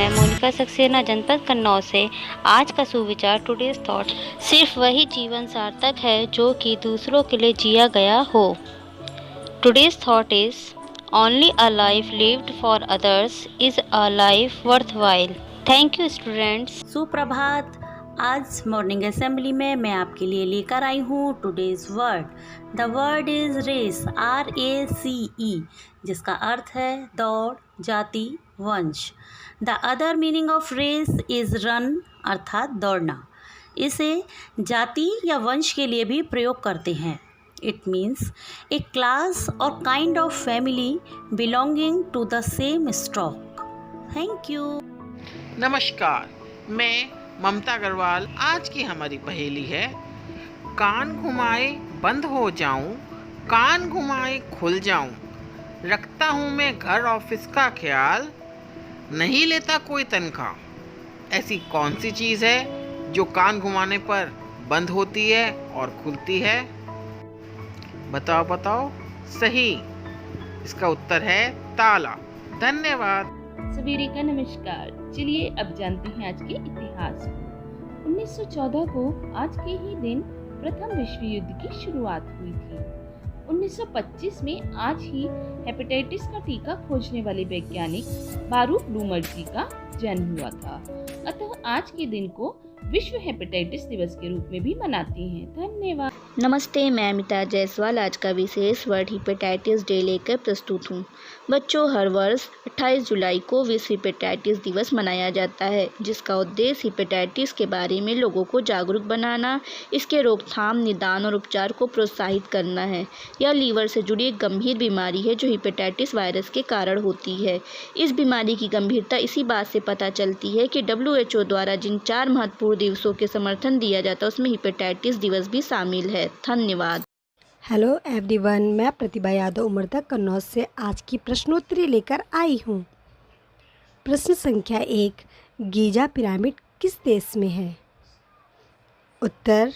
मैं मोनिका सक्सेना, जनपद कन्नौज से। आज का सुविचार टुडेज थॉट। सिर्फ वही जीवन सार्थक है जो कि दूसरों के लिए जिया गया हो। Today's thought is only a life lived for others is a life worth while. Thank you students. सुप्रभात। आज मॉर्निंग असेंबली में मैं आपके लिए लेकर आई हूँ today's word. The word is race, RACE, जिसका अर्थ है दौड़, जाति, वंश। The other meaning of race is run, अर्थात दौड़ना। इसे जाति या वंश के लिए भी प्रयोग करते हैं। इट मीन्स ए क्लास और kind of family belonging to the same stock. Thank you. नमस्कार, मैं ममता अग्रवाल। आज की हमारी पहेली है, कान घुमाए बंद हो जाऊं, कान घुमाए खुल जाऊं, रखता हूं मैं घर ऑफिस का ख्याल, नहीं लेता कोई तनख्वाह। ऐसी कौन सी चीज़ है जो कान घुमाने पर बंद होती है और खुलती है? बताओ बताओ। सही, इसका उत्तर है ताला। धन्यवाद। सवेरे का नमस्कार। चलिए अब जानते हैं आज के इतिहास को। 1914 को आज के ही दिन प्रथम विश्व युद्ध की शुरुआत हुई थी। 1925 में आज ही हेपेटाइटिस का टीका खोजने वाले वैज्ञानिक बारूक ब्लूमर जी का जन्म हुआ था। अतः आज के दिन को विश्व हेपेटाइटिस दिवस के रूप में भी मनाते हैं। धन्यवाद। नमस्ते, मैं अमिता जायसवाल। आज का विशेष वर्ड हेपेटाइटिस डे लेकर प्रस्तुत हूँ। बच्चों, हर वर्ष 28 जुलाई को विश्व हेपेटाइटिस दिवस मनाया जाता है, जिसका उद्देश्य हेपेटाइटिस के बारे में लोगों को जागरूक बनाना, इसके रोकथाम, निदान और उपचार को प्रोत्साहित करना है। यह लीवर से जुड़ी एक गंभीर बीमारी है जो हेपेटाइटिस वायरस के कारण होती है। इस बीमारी की गंभीरता इसी बात से पता चलती है कि WHO द्वारा जिन 4 महत्वपूर्ण दिवसों के समर्थन दिया जाता है उसमें हेपेटाइटिस दिवस भी शामिल है। धन्यवाद। हेलो एवरीवन, मैं प्रतिभा यादव उमरदा कन्नौज से आज की प्रश्नोत्तरी लेकर आई हूँ। प्रश्न संख्या 1, गीजा पिरामिड किस देश में है? उत्तर,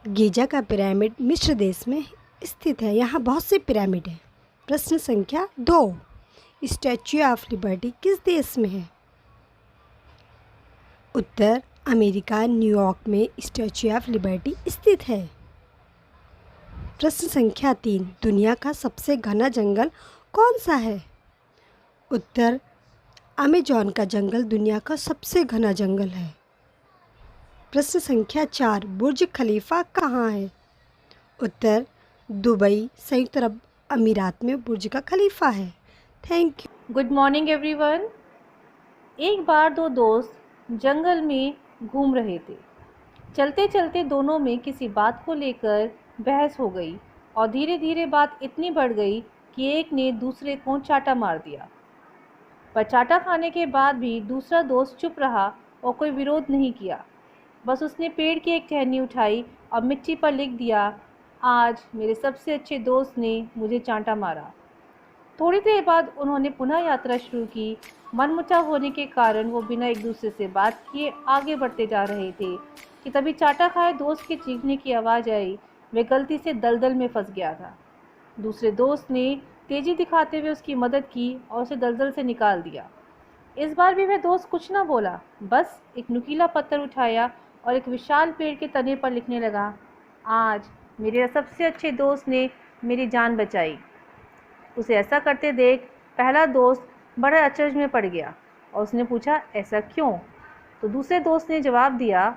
गीजा का पिरामिड मिस्र देश में स्थित है। यहाँ बहुत से पिरामिड हैं। प्रश्न संख्या 2, स्टैच्यू ऑफ लिबर्टी किस देश में है? उत्तर, अमेरिका न्यूयॉर्क में स्टैच्यू ऑफ लिबर्टी स्थित है। प्रश्न संख्या 3, दुनिया का सबसे घना जंगल कौन सा है? उत्तर, अमेजॉन का जंगल दुनिया का सबसे घना जंगल है। प्रश्न संख्या 4, बुर्ज खलीफा कहाँ है? उत्तर, दुबई, संयुक्त अरब अमीरात में बुर्ज का खलीफा है। Thank you. Good morning everyone. एक बार दो दोस्त जंगल में घूम रहे थे। चलते चलते दोनों में किसी बात को लेकर बहस हो गई और धीरे धीरे बात इतनी बढ़ गई कि एक ने दूसरे को चाटा मार दिया। पर चाटा खाने के बाद भी दूसरा दोस्त चुप रहा और कोई विरोध नहीं किया। बस उसने पेड़ की एक टहनी उठाई और मिट्टी पर लिख दिया, आज मेरे सबसे अच्छे दोस्त ने मुझे चांटा मारा। थोड़ी देर बाद उन्होंने पुनः यात्रा शुरू की। मनमुटाव होने के कारण वो बिना एक दूसरे से बात किए आगे बढ़ते जा रहे थे कि तभी चाटा खाए दोस्त के चीखने की आवाज़ आई। वे गलती से दलदल में फंस गया था। दूसरे दोस्त ने तेज़ी दिखाते हुए उसकी मदद की और उसे दलदल से निकाल दिया। इस बार भी वह दोस्त कुछ न बोला, बस एक नुकीला पत्थर उठाया और एक विशाल पेड़ के तने पर लिखने लगा, आज मेरे सबसे अच्छे दोस्त ने मेरी जान बचाई। उसे ऐसा करते देख पहला दोस्त बड़ा अचरज में पड़ गया और उसने पूछा, ऐसा क्यों? तो दूसरे दोस्त ने जवाब दिया,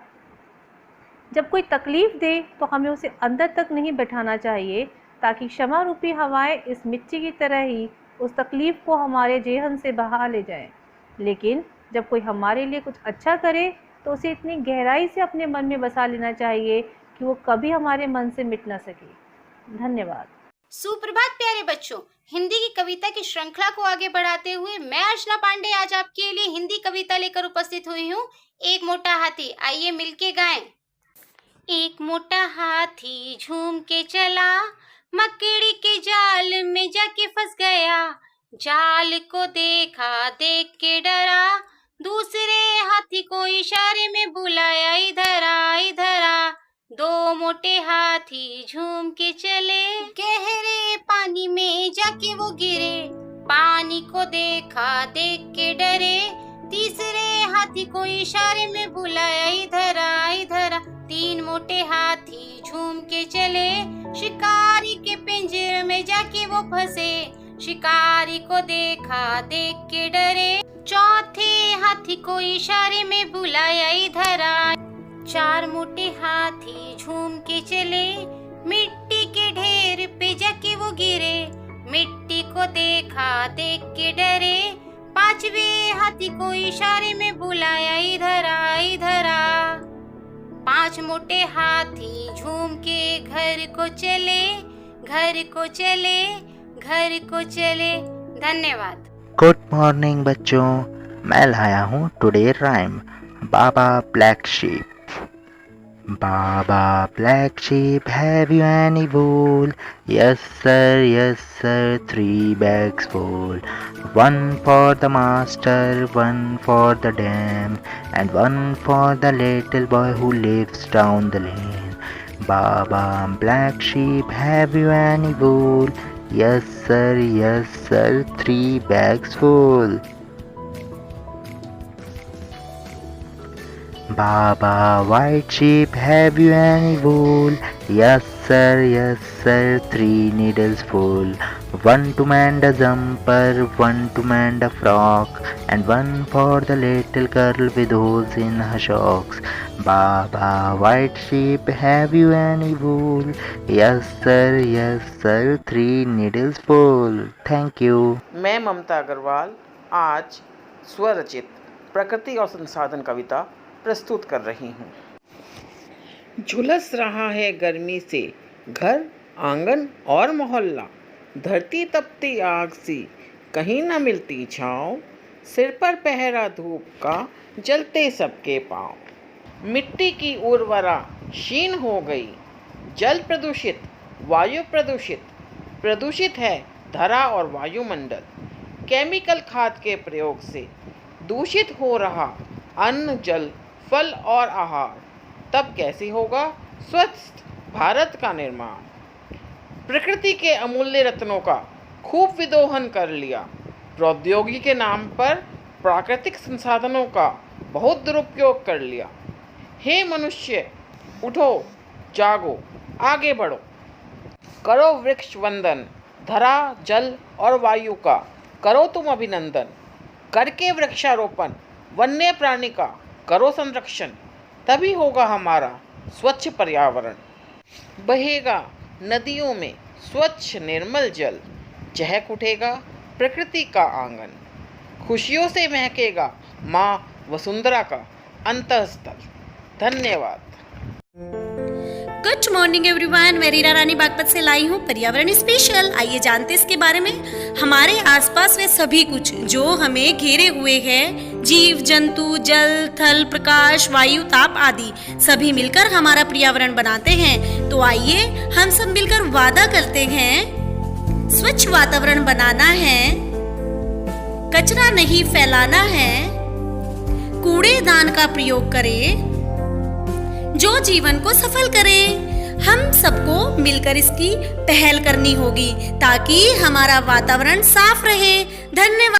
जब कोई तकलीफ़ दे तो हमें उसे अंदर तक नहीं बैठाना चाहिए, ताकि क्षमा रूपी हवाएं इस मिट्टी की तरह ही उस तकलीफ़ को हमारे जेहन से बहा ले जाएं। लेकिन जब कोई हमारे लिए कुछ अच्छा करे तो उसे इतनी गहराई से अपने मन में बसा लेना चाहिए कि वो कभी हमारे मन से मिट ना सके। धन्यवाद। सुप्रभात प्यारे बच्चों। हिंदी की कविता की श्रृंखला को आगे बढ़ाते हुए मैं अर्चना पांडे आज आपके लिए हिंदी कविता लेकर उपस्थित हुई हूँ, एक मोटा हाथी। आइए मिलके गाएं। एक मोटा हाथी झूम के चला, मकड़ी के जाल में जाके फंस गया। जाल को देखा, देख के डरा, दूसरे हाथी को इशारे में बुलाया, इधर आ इधर आ। दो मोटे हाथी झूम के चले, गहरे पानी में जाके वो गिरे। पानी को देखा, देख के डरे। तीसरे हाथी को इशारे में बुलाया, इधर आ इधर आ। तीन मोटे हाथी झूम के चले, शिकारी के पिंजरे में जाके वो फंसे। शिकारी को देखा, देख के डरे। चौथे हाथी को इशारे में बुलाया, इधर आ। चार मोटे हाथी झूम के चले, मिट्टी के ढेर पे जाके वो गिरे। मिट्टी को देखा, देख के डरे। पांचवे हाथी को इशारे में बुलाया, इधर आ इधर आ। पांच मोटे हाथी झूम के घर को चले, घर को चले, घर को चले। धन्यवाद। गुड मॉर्निंग बच्चों, मैं लाया हूँ today rhyme baa baa black sheep. Baba black sheep, have you any wool? Yes sir, 3 bags full. One for the master, one for the dam, and one for the little boy who lives down the lane. Baba black sheep, have you any wool? Yes sir, 3 bags full. Baba white sheep, have you any wool? Yes sir, 3 needles full. One to mend a jumper, one to mend a frock, and one for the little girl with holes in her socks. Baba white sheep, have you any wool? Yes sir, 3 needles full. Thank you. मैं ममता अग्रवाल आज स्वरचित प्रकृति और संसाधन कविता प्रस्तुत कर रही हूँ। झुलस रहा है गर्मी से घर, आंगन और मोहल्ला। धरती तपती आग सी, कहीं न मिलती छाँव। सिर पर पहरा धूप का, जलते सबके पाँव। मिट्टी की उर्वरा क्षीण हो गई। जल प्रदूषित, वायु प्रदूषित, प्रदूषित है धरा और वायुमंडल। केमिकल खाद के प्रयोग से दूषित हो रहा अन्न, जल, फल और आहार। तब कैसे होगा स्वच्छ भारत का निर्माण। प्रकृति के अमूल्य रत्नों का खूब विदोहन कर लिया। प्रौद्योगिकी के नाम पर प्राकृतिक संसाधनों का बहुत दुरुपयोग कर लिया। हे मनुष्य, उठो, जागो, आगे बढ़ो। करो वृक्ष वंदन, धरा, जल और वायु का करो तुम अभिनंदन। करके वृक्षारोपण, वन्य प्राणी का करो संरक्षण। तभी होगा हमारा स्वच्छ पर्यावरण। बहेगा नदियों में स्वच्छ निर्मल जल। चहक उठेगा प्रकृति का आंगन। खुशियों से महकेगा माँ वसुंधरा का अंतःस्थल। धन्यवाद। गुड मॉर्निंग एवरीवन, मैं रीना रानी बागपत से लाई हूँ पर्यावरण स्पेशल। आइए जानते इसके बारे में। हमारे आसपास वे सभी कुछ जो हमें घेरे हुए हैं, जीव जंतु, जल, थल, प्रकाश, वायु, ताप आदि सभी मिलकर हमारा पर्यावरण बनाते हैं। तो आइए हम सब मिलकर वादा करते हैं, स्वच्छ वातावरण बनाना है, कचरा नहीं फैलाना है, कूड़ेदान का प्रयोग करें, जो जीवन को सफल करे। हम सबको मिलकर इसकी पहल करनी होगी ताकि हमारा वातावरण साफ रहे। धन्यवाद।